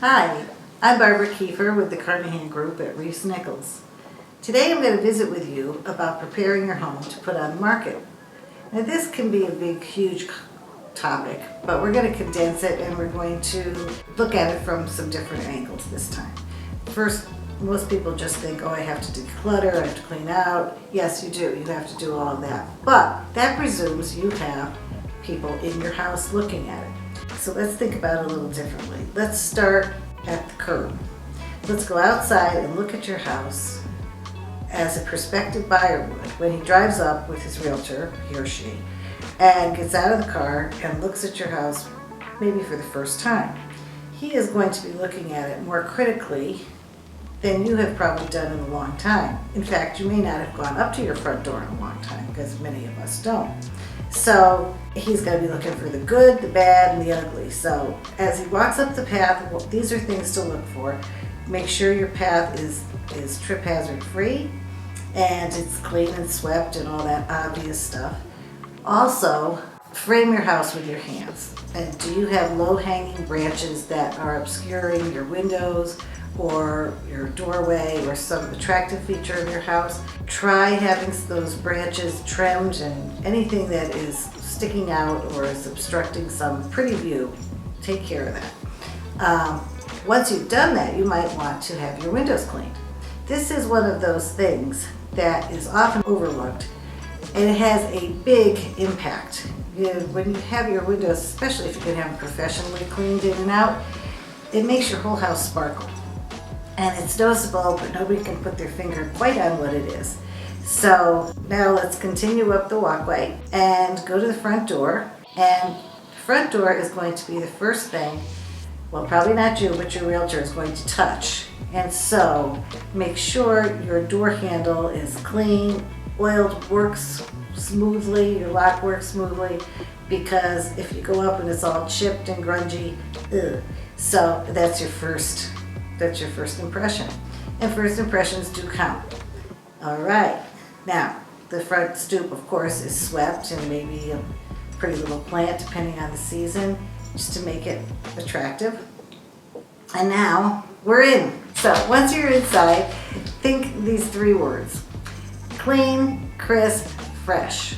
Hi, I'm Barbara Kiefer with the Carnahan Group at Reese Nichols. Today I'm going to visit with you about preparing your home to put on the market. Now this can be a big, huge topic, but we're going to condense it and we're going to look at it from some different angles this time. First, most people just think, oh, I have to declutter, I have to clean out. Yes, you do. You have to do all of that. But that presumes you have people in your house looking at it. So let's think about it a little differently. Let's start at the curb. Let's go outside and look at your house as a prospective buyer would when he drives up with his realtor, he or she, and gets out of the car and looks at your house maybe for the first time. He is going to be looking at it more critically than you have probably done in a long time. In fact, you may not have gone up to your front door in a long time, because many of us don't. So he's going to be looking for the good, the bad, and the ugly. So as he walks up the path, well, these are things to look for. Make sure your path is trip hazard free and it's clean and swept and all that obvious stuff. Also, frame your house with your hands. And do you have low-hanging branches that are obscuring your windows or your doorway or some attractive feature of your house? Try having those branches trimmed, and anything that is sticking out or is obstructing some pretty view, take care of that. Once you've done that, you might want to have your windows cleaned. This is one of those things that is often overlooked, and it has a big impact. When you have your windows, especially if you can have them professionally cleaned in and out, it makes your whole house sparkle. And it's noticeable, but nobody can put their finger quite on what it is. So now let's continue up the walkway and go to the front door. And the front door is going to be the first thing, well, probably not you, but your realtor is going to touch. And so make sure your door handle is clean, oiled, works smoothly, your lock works smoothly, because if you go up and it's all chipped and grungy, ugh. So that's your first impression. And first impressions do count. All right. Now, the front stoop, of course, is swept and maybe a pretty little plant, depending on the season, just to make it attractive. And now we're in. So once you're inside, think these three words: clean, crisp, fresh.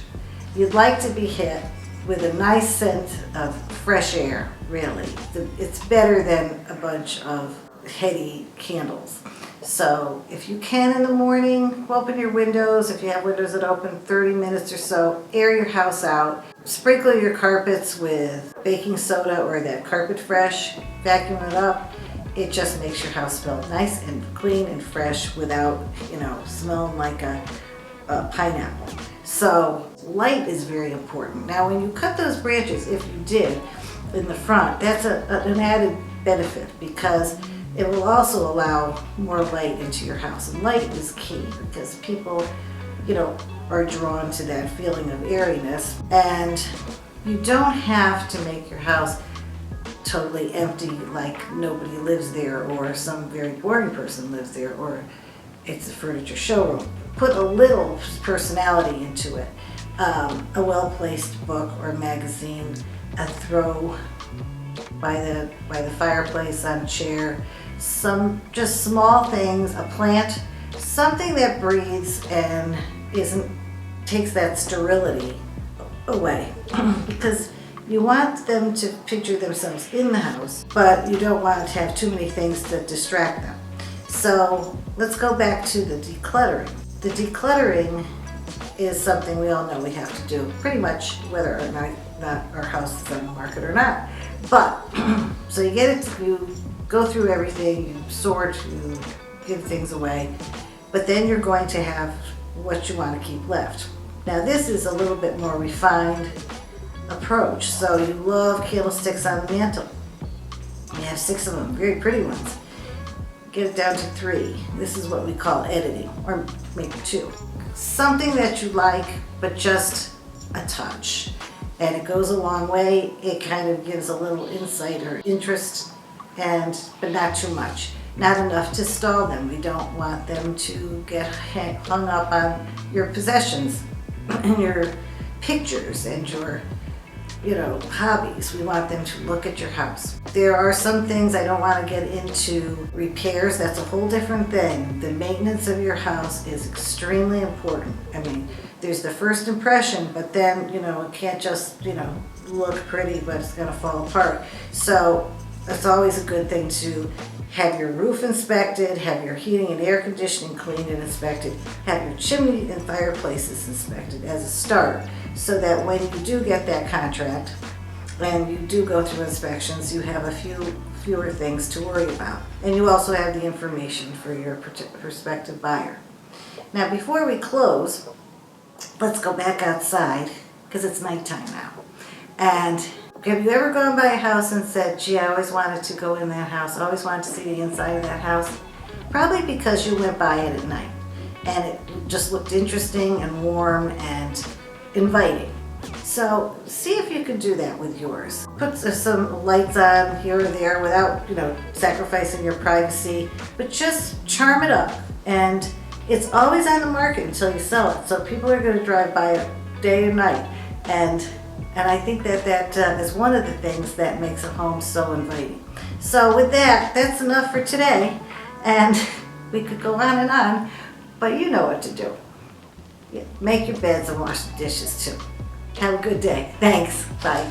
You'd like to be hit with a nice scent of fresh air, really. It's better than a bunch of heady candles. So if you can in the morning, open your windows. If you have windows that open 30 minutes or so, air your house out. Sprinkle your carpets with baking soda or that Carpet Fresh, vacuum it up. It just makes your house smell nice and clean and fresh without, smelling like a pineapple. So light is very important. Now when you cut those branches, if you did, in the front, that's an added benefit, because it will also allow more light into your house. And light is key, because people, are drawn to that feeling of airiness. And you don't have to make your house totally empty, like nobody lives there, or some very boring person lives there, or it's a furniture showroom. Put a little personality into it. A well-placed book or magazine, a throw by the fireplace on a chair, some just small things, a plant, something that breathes and takes that sterility away. Because you want them to picture themselves in the house, but you don't want to have too many things that distract them. So let's go back to the decluttering. The decluttering is something we all know we have to do, pretty much whether or not our house is on the market or not. But, so you go through everything, you sort, you give things away, but then you're going to have what you want to keep left. Now this is a little bit more refined approach. So you love candlesticks on the mantle. You have 6 of them, very pretty ones. Get it down to 3. This is what we call editing, or maybe 2. Something that you like, but just a touch. And it goes a long way. It kind of gives a little insight or interest, but not too much. Not enough to stall them. We don't want them to get hung up on your possessions and your pictures and your hobbies. We want them to look at your house. There are some things I don't want to get into repairs. That's a whole different thing. The maintenance of your house is extremely important. I mean, there's the first impression, but then, it can't just, look pretty, but it's going to fall apart. So it's always a good thing to have your roof inspected, have your heating and air conditioning cleaned and inspected, have your chimney and fireplaces inspected as a start, so that when you do get that contract and you do go through inspections, you have fewer things to worry about. And you also have the information for your prospective buyer. Now, before we close, let's go back outside because it's nighttime now. And have you ever gone by a house and said, gee, I always wanted to go in that house, I always wanted to see the inside of that house? Probably because you went by it at night and it just looked interesting and warm and inviting. So see if you could do that with yours. Put some lights on here or there without, sacrificing your privacy, but just charm it up. And it's always on the market until you sell it. So people are going to drive by it day and night. And I think that is one of the things that makes a home so inviting. So with that, that's enough for today. And we could go on and on, but you know what to do. Make your beds and wash the dishes too. Have a good day. Thanks. Bye.